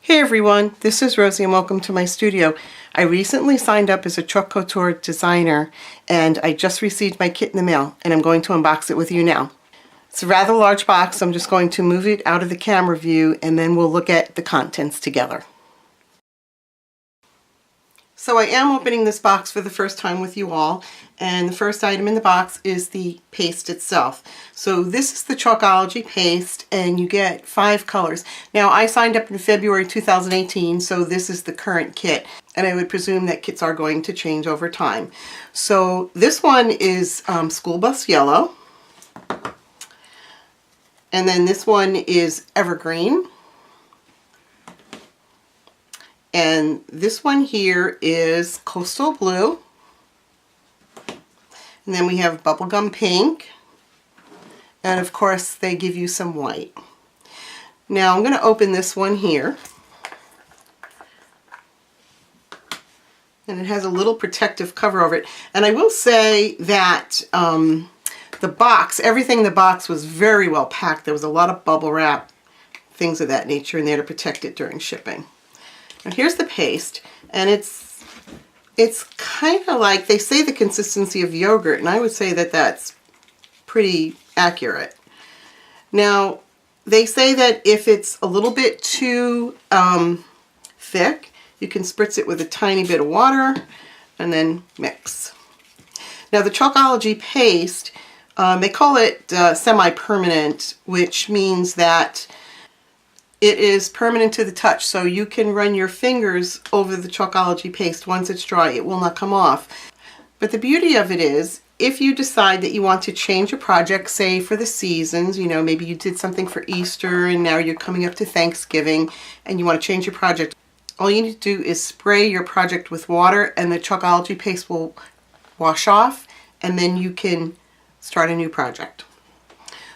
Hey everyone, this is Rosie and welcome to my studio. I recently signed up as a Couture designer and I just received my kit in the mail and I'm going to unbox it with you now. It's a rather large box, so I'm just going to move it out of the camera view and then we'll look at the contents together. So I am opening this box for the first time with you all, and the first item in the box is the paste itself. So this is the Chalkology paste and you get 5 colors. Now I signed up in February 2018, so this is the current kit, and I would presume that kits are going to change over time. So this one is School Bus Yellow, and then this one is Evergreen. And this one here is Coastal Blue. And then we have Bubblegum Pink. And of course they give you some white. Now I'm going to open this one here. And it has a little protective cover over it. And I will say that the box, everything in the box was very well packed. There was a lot of bubble wrap, things of that nature in there to protect it during shipping. And here's the paste, and it's kind of like, they say the consistency of yogurt, and I would say that that's pretty accurate. Now, they say that if it's a little bit too thick, you can spritz it with a tiny bit of water and then mix. Now the Chalkology paste, they call it semi-permanent, which means that it is permanent to the touch, so you can run your fingers over the Chalkology paste. Once it's dry, it will not come off. But the beauty of it is, if you decide that you want to change a project, say for the seasons, you know, maybe you did something for Easter and now you're coming up to Thanksgiving and you want to change your project, all you need to do is spray your project with water and the Chalkology paste will wash off, and then you can start a new project.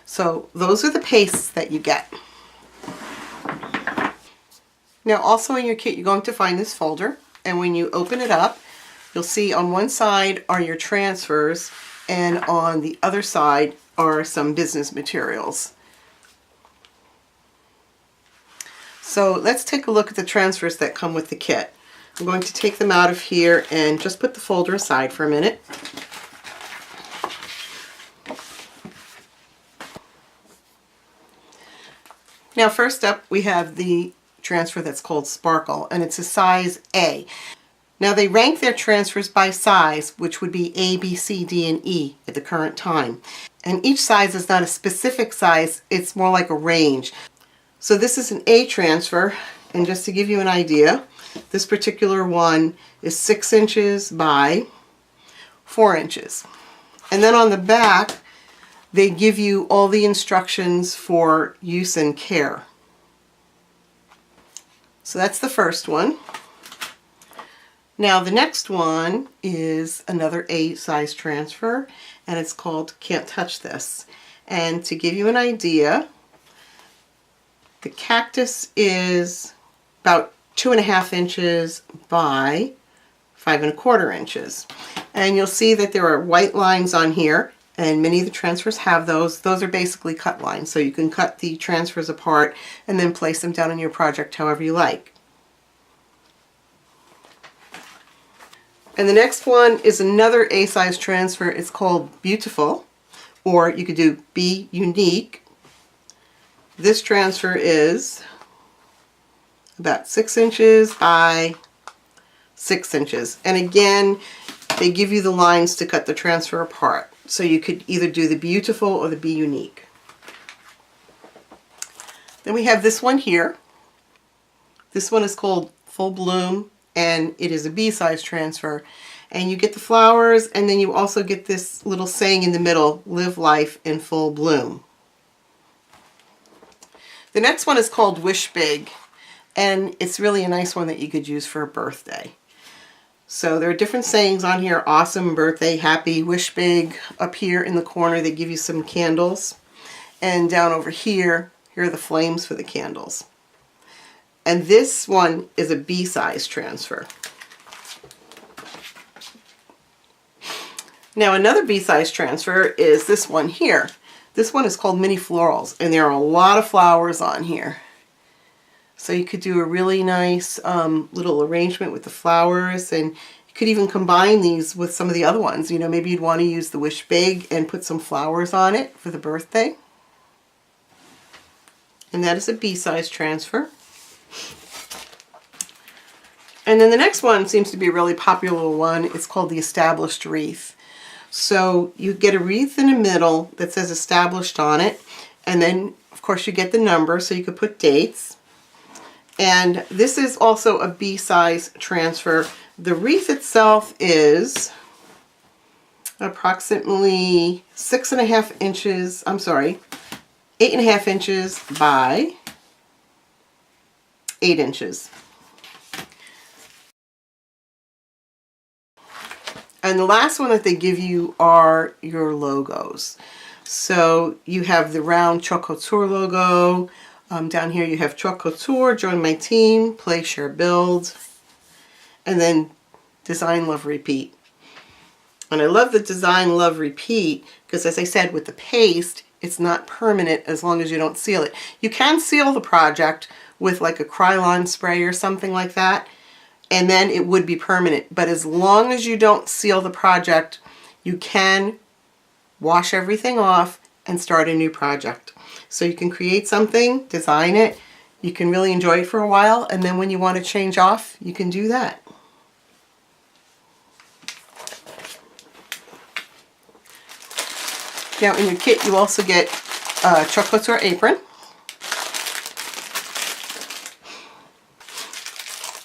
So those are the pastes that you get. Now also in your kit you're going to find this folder, and when you open it up you'll see on one side are your transfers and on the other side are some business materials. So let's take a look at the transfers that come with the kit. I'm going to take them out of here and just put the folder aside for a minute. Now first up we have the transfer that's called Sparkle, and it's a size A. Now they rank their transfers by size, which would be A, B, C, D, and E at the current time. And each size is not a specific size, it's more like a range. So this is an A transfer, and just to give you an idea, this particular one is 6 inches by 4 inches. And then on the back they give you all the instructions for use and care. So that's the first one. Now the next one is another A size transfer, and it's called Can't Touch This. And to give you an idea, the cactus is about 2.5 inches by 5.25 inches. And you'll see that there are white lines on here, and many of the transfers have those. Those are basically cut lines, so you can cut the transfers apart and then place them down in your project however you like. And the next one is another A-size transfer. It's called Beautiful, or you could do Be Unique. This transfer is about 6 inches by 6 inches. And again, they give you the lines to cut the transfer apart. So you could either do the Beautiful or the Be Unique. Then we have this one here. This one is called Full Bloom, and it is a B-size transfer. And you get the flowers, and then you also get this little saying in the middle, live life in full bloom. The next one is called Wish Big, and it's really a nice one that you could use for a birthday. So there are different sayings on here: awesome, birthday, happy, wish big. Up here in the corner they give you some candles, and down over here, here are the flames for the candles. And this one is a B-size transfer. Now another B-size transfer is this one here. This one is called Mini Florals, and there are a lot of flowers on here. So you could do a really nice little arrangement with the flowers, and you could even combine these with some of the other ones. You know, maybe you'd want to use the Wish Big and put some flowers on it for the birthday. And that is a B-size transfer. And then the next one seems to be a really popular one. It's called the Established Wreath. So you get a wreath in the middle that says Established on it, and then of course you get the number, so you could put dates. And this is also a B-size transfer. The wreath itself is approximately 6.5 inches, I'm sorry, 8.5 inches by 8 inches. And the last one that they give you are your logos. So you have the round Chalk Couture logo. Down here you have Chalk Couture, join my team, play, share, build. And then design, love, repeat. And I love the design, love, repeat because, as I said, with the paste, it's not permanent as long as you don't seal it. You can seal the project with like a Krylon spray or something like that, and then it would be permanent. But as long as you don't seal the project, you can wash everything off and start a new project. So you can create something, design it, you can really enjoy it for a while, and then when you want to change off, you can do that. Now in your kit you also get a Chalk Couture apron.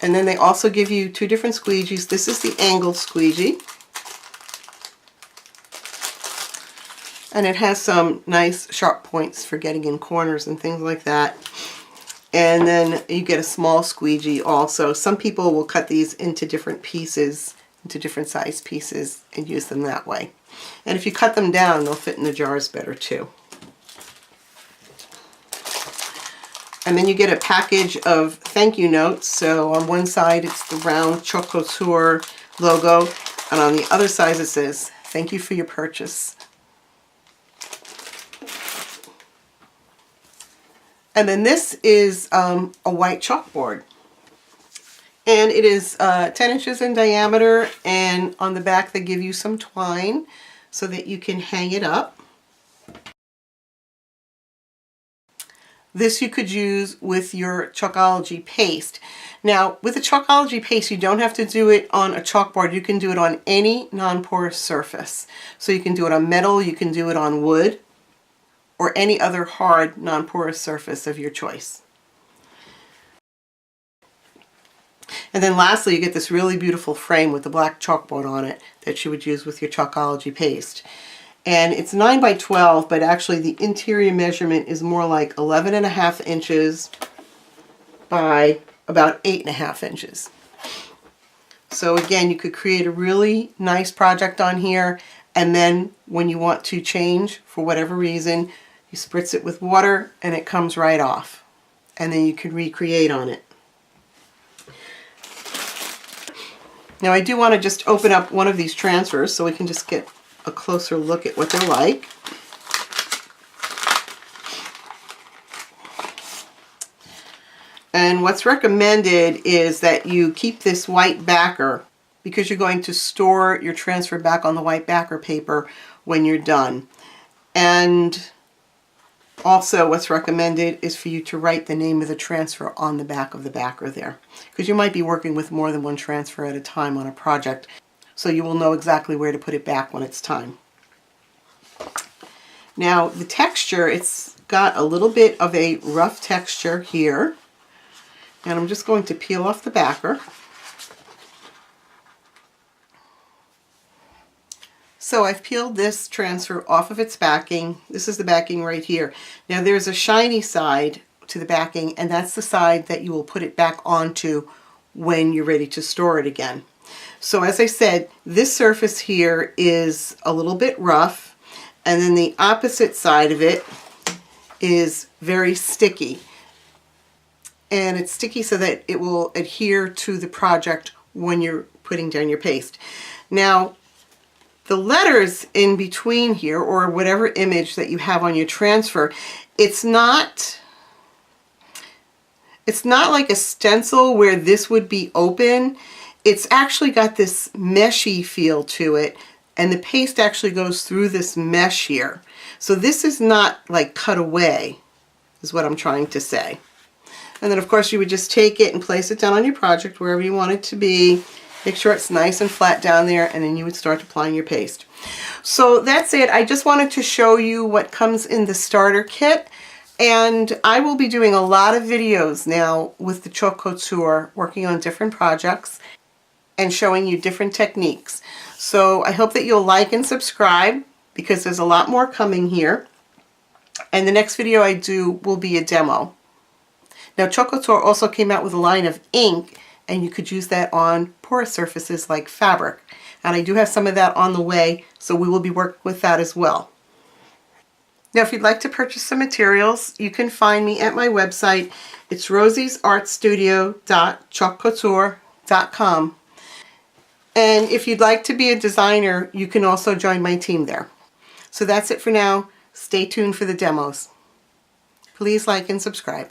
And then they also give you 2 different squeegees. This is the angle squeegee. And it has some nice sharp points for getting in corners and things like that. And then you get a small squeegee also. Some people will cut these into different pieces, into different size pieces, and use them that way. And if you cut them down, they'll fit in the jars better too. And then you get a package of thank you notes. So on one side it's the round Chalk Couture logo, and on the other side it says, thank you for your purchase. And then this is a white chalkboard. And it is 10 inches in diameter, and on the back they give you some twine so that you can hang it up. This you could use with your Chalkology paste. Now, with the Chalkology paste, you don't have to do it on a chalkboard. You can do it on any non-porous surface. So you can do it on metal, you can do it on wood, or any other hard non-porous surface of your choice. And then lastly, you get this really beautiful frame with the black chalkboard on it that you would use with your Chalkology paste. And it's 9 by 12, but actually the interior measurement is more like 11.5 inches by about 8.5 inches. So again, you could create a really nice project on here, and then when you want to change for whatever reason, you spritz it with water and it comes right off. And then you can recreate on it. Now I do want to just open up one of these transfers so we can just get a closer look at what they're like. And what's recommended is that you keep this white backer because you're going to store your transfer back on the white backer paper when you're done. And also what's recommended is for you to write the name of the transfer on the back of the backer there, because you might be working with more than one transfer at a time on a project, so you will know exactly where to put it back when it's time. Now the texture, it's got a little bit of a rough texture here, and I'm just going to peel off the backer. So I've peeled this transfer off of its backing. This is the backing right here. Now there's a shiny side to the backing, and that's the side that you will put it back onto when you're ready to store it again. So as I said, this surface here is a little bit rough, and then the opposite side of it is very sticky. And it's sticky so that it will adhere to the project when you're putting down your paste. Now, the letters in between here, or whatever image that you have on your transfer, it's not It's not like a stencil where this would be open. It's actually got this meshy feel to it, and the paste actually goes through this mesh here. So this is not like cut away, is what I'm trying to say. And then of course you would just take it and place it down on your project wherever you want it to be. Make sure it's nice and flat down there, and then you would start applying your paste. So that's it. I just wanted to show you what comes in the starter kit. And I will be doing a lot of videos now with the Chalk Couture, working on different projects and showing you different techniques. So I hope that you'll like and subscribe, because there's a lot more coming here. And the next video I do will be a demo. Now Chalk Couture also came out with a line of ink, and you could use that on porous surfaces like fabric. And I do have some of that on the way, so we will be working with that as well. Now if you'd like to purchase some materials, you can find me at my website. It's rosiesartstudio.chalkcouture.com. And if you'd like to be a designer, you can also join my team there. So that's it for now. Stay tuned for the demos. Please like and subscribe.